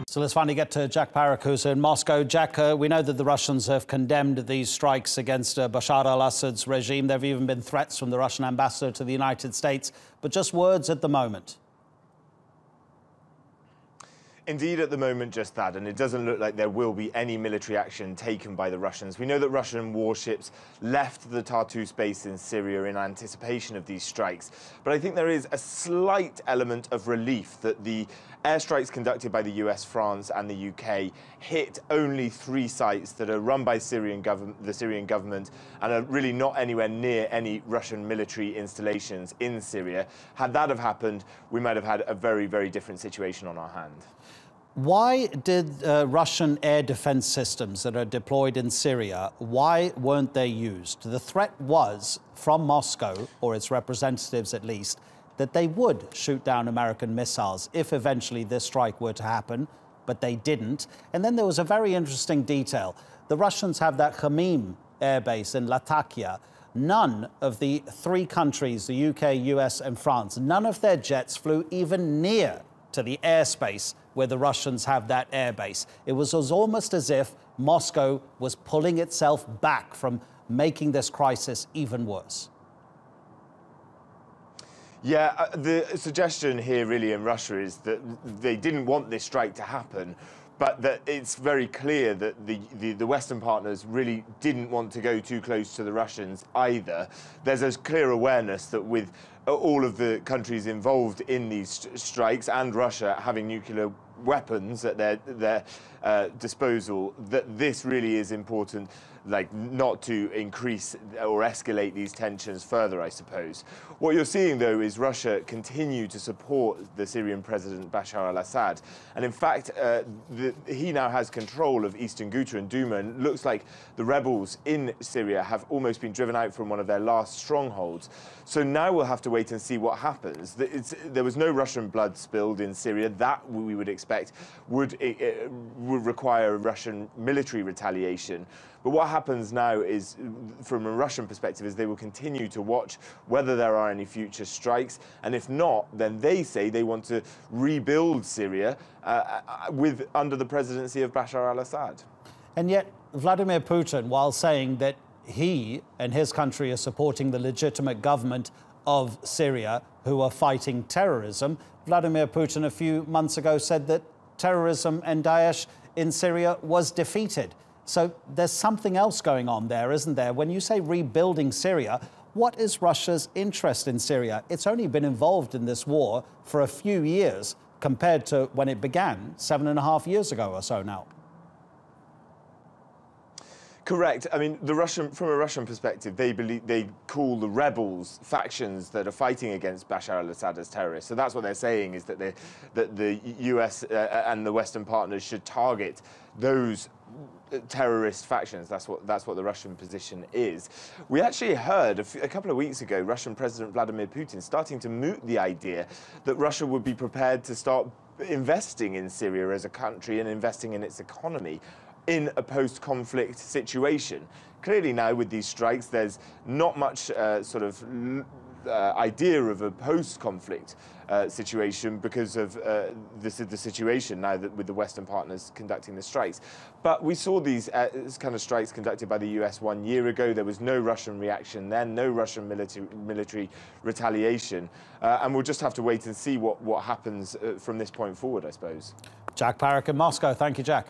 So let's finally get to Jack Parrock, who's in Moscow. Jack, we know that the Russians have condemned these strikes against Bashar al-Assad's regime. There have even been threats from the Russian ambassador to the United States, but just words at the moment. Indeed, at the moment, just that, and it doesn't look like there will be any military action taken by the Russians. We know that Russian warships left the Tartu space in Syria in anticipation of these strikes, but I think there is a slight element of relief that the airstrikes conducted by the US, France and the UK hit only 3 sites that are run by the Syrian government and are really not anywhere near any Russian military installations in Syria. Had that have happened, we might have had a very, very different situation on our hand. Why did Russian air defense systems that are deployed in Syria, why weren't they used? The threat was from Moscow, or its representatives at least, that they would shoot down American missiles if eventually this strike were to happen, but they didn't. And then there was a very interesting detail. The Russians have that Khamim air base in Latakia. None of the 3 countries, the UK, US and France, none of their jets flew even near to the airspace where the Russians have that airbase. It was almost as if Moscow was pulling itself back from making this crisis even worse. Yeah, the suggestion here really in Russia is that they didn't want this strike to happen, but that it's very clear that the Western partners really didn't want to go too close to the Russians either. There's a clear awareness that with all of the countries involved in these strikes and Russia having nuclear weapons at their disposal, that this really is important, like not to increase or escalate these tensions further, I suppose. What you're seeing, though, is Russia continue to support the Syrian president Bashar al-Assad. And in fact, he now has control of eastern Ghouta and Duma, and looks like the rebels in Syria have almost been driven out from one of their last strongholds. So now we'll have to wait and see what happens. There was no Russian blood spilled in Syria. That we would expect would require Russian military retaliation. But what happens now is, from a Russian perspective, is they will continue to watch whether there are any future strikes. And if not, then they say they want to rebuild Syria under the presidency of Bashar al-Assad. And yet, Vladimir Putin, while saying that he and his country are supporting the legitimate government of Syria who are fighting terrorism, Vladimir Putin a few months ago said that terrorism and Daesh in Syria was defeated. So there's something else going on there, isn't there? When you say rebuilding Syria, what is Russia's interest in Syria? It's only been involved in this war for a few years compared to when it began 7.5 years ago or so now. Correct. I mean, from a Russian perspective, they call the rebels factions that are fighting against Bashar al-Assad as terrorists. So that's what they're saying, is that the US and the Western partners should target those terrorist factions. That's what the Russian position is. We actually heard a couple of weeks ago Russian President Vladimir Putin starting to moot the idea that Russia would be prepared to start investing in Syria as a country and investing in its economy in a post-conflict situation. Clearly now with these strikes, there's not much idea of a post-conflict situation because of the situation now that with the Western partners conducting the strikes. But we saw these kind of strikes conducted by the US 1 year ago. There was no Russian reaction then, no Russian military retaliation. And we'll just have to wait and see what happens from this point forward, I suppose. Jack Parrock in Moscow. Thank you, Jack.